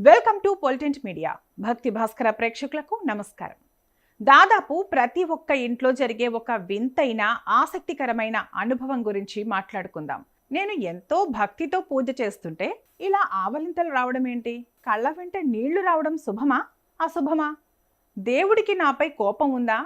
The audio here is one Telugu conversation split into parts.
Welcome to పొలిటెంట్ media. భక్తి భాస్కర ప్రేక్షకులకు నమస్కారం. దాదాపు ప్రతి ఒక్క ఇంట్లో జరిగే ఒక వింతైన ఆసక్తికరమైన అనుభవం గురించి మాట్లాడుకుందాం. నేను ఎంతో భక్తితో పూజ చేస్తుంటే ఇలా ఆవలింతలు రావడం ఏంటి? కళ్ళ వెంట నీళ్లు రావడం శుభమా అశుభమా? దేవుడికి నాపై కోపం ఉందా,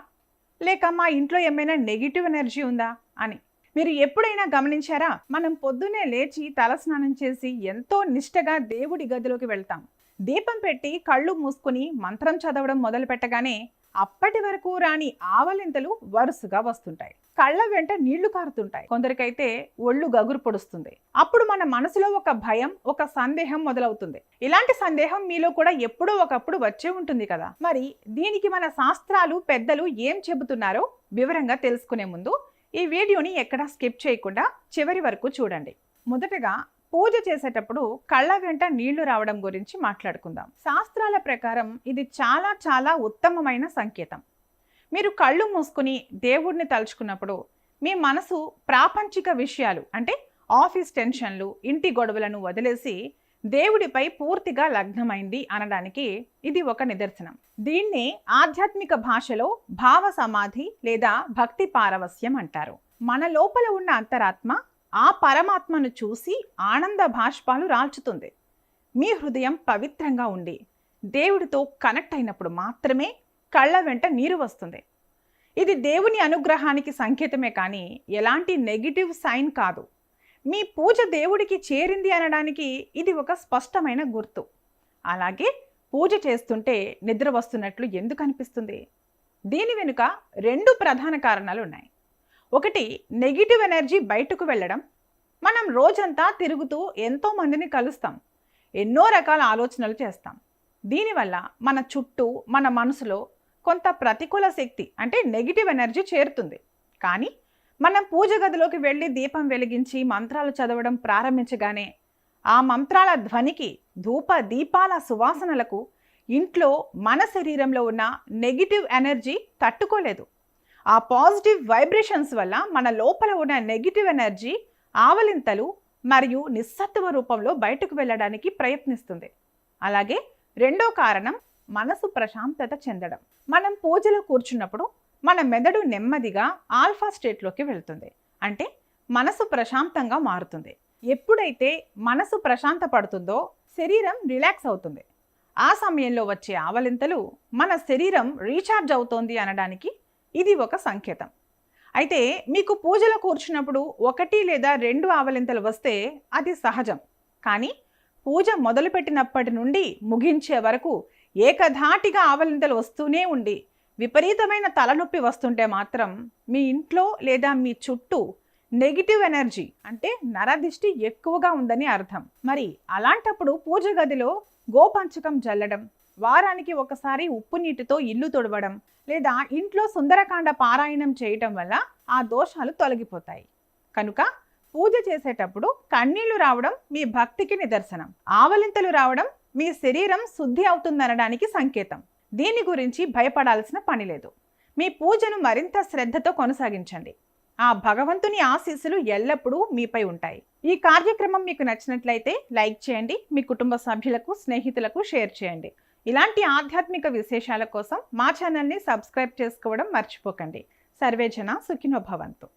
లేక మా ఇంట్లో ఏమైనా నెగిటివ్ ఎనర్జీ ఉందా అని మీరు ఎప్పుడైనా గమనించారా? మనం పొద్దున్నే లేచి తలస్నానం చేసి ఎంతో నిష్టగా దేవుడి గదిలోకి వెళ్తాం. దీపం పెట్టి కళ్ళు మూసుకుని మంత్రం చదవడం మొదలు పెట్టగానే అప్పటి వరకు రాని ఆవలింతలు వరుసగా వస్తుంటాయి. కళ్ళ వెంట నీళ్లు కారుతుంటాయి. కొందరికైతే ఒళ్ళు గగురు పొడుస్తుంది. అప్పుడు మన మనసులో ఒక భయం, ఒక సందేహం మొదలవుతుంది. ఇలాంటి సందేహం మీలో కూడా ఎప్పుడో ఒకప్పుడు వచ్చే ఉంటుంది కదా. మరి దీనికి మన శాస్త్రాలు, పెద్దలు ఏం చెబుతున్నారో వివరంగా తెలుసుకునే ముందు ఈ వీడియోని ఎక్కడా స్కిప్ చేయకుండా చివరి వరకు చూడండి. మొదటగా పూజ చేసేటప్పుడు కళ్ళ వెంట నీళ్లు రావడం గురించి మాట్లాడుకుందాం. శాస్త్రాల ప్రకారం ఇది చాలా చాలా ఉత్తమమైన సంకేతం. మీరు కళ్ళు మూసుకుని దేవుడిని తలుచుకున్నప్పుడు మీ మనసు ప్రాపంచిక విషయాలు అంటే ఆఫీస్ టెన్షన్లు, ఇంటి గొడవలను వదిలేసి దేవుడిపై పూర్తిగా లగ్నమైంది అనడానికి ఇది ఒక నిదర్శనం. దీన్ని ఆధ్యాత్మిక భాషలో భావ సమాధి లేదా భక్తి పారవస్యం అంటారు. మన లోపల ఉన్న అంతరాత్మ ఆ పరమాత్మను చూసి ఆనంద భాష్పాలు రాల్చుతుంది. మీ హృదయం పవిత్రంగా ఉండి దేవుడితో కనెక్ట్ అయినప్పుడు మాత్రమే కళ్ళ వెంట నీరు వస్తుంది. ఇది దేవుని అనుగ్రహానికి సంకేతమే కానీ ఎలాంటి నెగిటివ్ సైన్ కాదు. మీ పూజ దేవుడికి చేరింది అనడానికి ఇది ఒక స్పష్టమైన గుర్తు. అలాగే పూజ చేస్తుంటే నిద్ర వస్తున్నట్లు ఎందుకు అనిపిస్తుంది? దీని వెనుక రెండు ప్రధాన కారణాలు ఉన్నాయి. ఒకటి, నెగిటివ్ ఎనర్జీ బయటకు వెళ్ళడం. మనం రోజంతా తిరుగుతూ ఎంతో మందిని కలుస్తాం, ఎన్నో రకాల ఆలోచనలు చేస్తాం. దీనివల్ల మన చుట్టూ, మన మనసులో కొంత ప్రతికూల శక్తి అంటే నెగిటివ్ ఎనర్జీ చేరుతుంది. కానీ మనం పూజ గదిలోకి వెళ్ళి దీపం వెలిగించి మంత్రాలు చదవడం ప్రారంభించగానే ఆ మంత్రాల ధ్వనికి, ధూప దీపాల సువాసనలకు ఇంట్లో మన శరీరంలో ఉన్న నెగిటివ్ ఎనర్జీ తట్టుకోలేదు. ఆ పాజిటివ్ వైబ్రేషన్స్ వల్ల మన లోపల ఉన్న నెగిటివ్ ఎనర్జీ ఆవలింతలు మరియు నిస్సత్వ రూపంలో బయటకు వెళ్ళడానికి ప్రయత్నిస్తుంది. అలాగే రెండో కారణం, మనసు ప్రశాంతత చెందడం. మనం పూజలో కూర్చున్నప్పుడు మన మెదడు నెమ్మదిగా ఆల్ఫా స్టేట్లోకి వెళ్తుంది. అంటే మనసు ప్రశాంతంగా మారుతుంది. ఎప్పుడైతే మనసు ప్రశాంత పడుతుందో శరీరం రిలాక్స్ అవుతుంది. ఆ సమయంలో వచ్చే ఆవలింతలు మన శరీరం రీఛార్జ్ అవుతోంది అనడానికి ఇది ఒక సంకేతం. అయితే మీకు పూజలో కూర్చున్నప్పుడు ఒకటి లేదా రెండు ఆవలింతలు వస్తే అది సహజం. కానీ పూజ మొదలుపెట్టినప్పటి నుండి ముగించే వరకు ఏకధాటిగా ఆవలింతలు వస్తూనే ఉండి విపరీతమైన తలనొప్పి వస్తుంటే మాత్రం మీ ఇంట్లో లేదా మీ చుట్టూ నెగిటివ్ ఎనర్జీ అంటే నరదిష్టి ఎక్కువగా ఉందని అర్థం. మరి అలాంటప్పుడు పూజ గదిలో గోపంచకం జల్లడం, వారానికి ఒకసారి ఉప్పు నీటితో ఇల్లు తుడవడం లేదా ఇంట్లో సుందరకాండ పారాయణం చేయటం వల్ల ఆ దోషాలు తొలగిపోతాయి. కనుక పూజ చేసేటప్పుడు కన్నీళ్లు రావడం మీ భక్తికి నిదర్శనం. ఆవలింతలు రావడం మీ శరీరం శుద్ధి అవుతుందనడానికి సంకేతం. దీని గురించి భయపడాల్సిన పని లేదు. మీ పూజను మరింత శ్రద్ధతో కొనసాగించండి. ఆ భగవంతుని ఆశీస్సులు ఎల్లప్పుడూ మీపై ఉంటాయి. ఈ కార్యక్రమం మీకు నచ్చినట్లయితే లైక్ చేయండి, మీ కుటుంబ సభ్యులకు, స్నేహితులకు షేర్ చేయండి. ఇలాంటి ఆధ్యాత్మిక విశేషాల కోసం మా ఛానల్ని సబ్స్క్రైబ్ చేసుకోవడం మర్చిపోకండి. సర్వేజన సుఖినో భవంతు.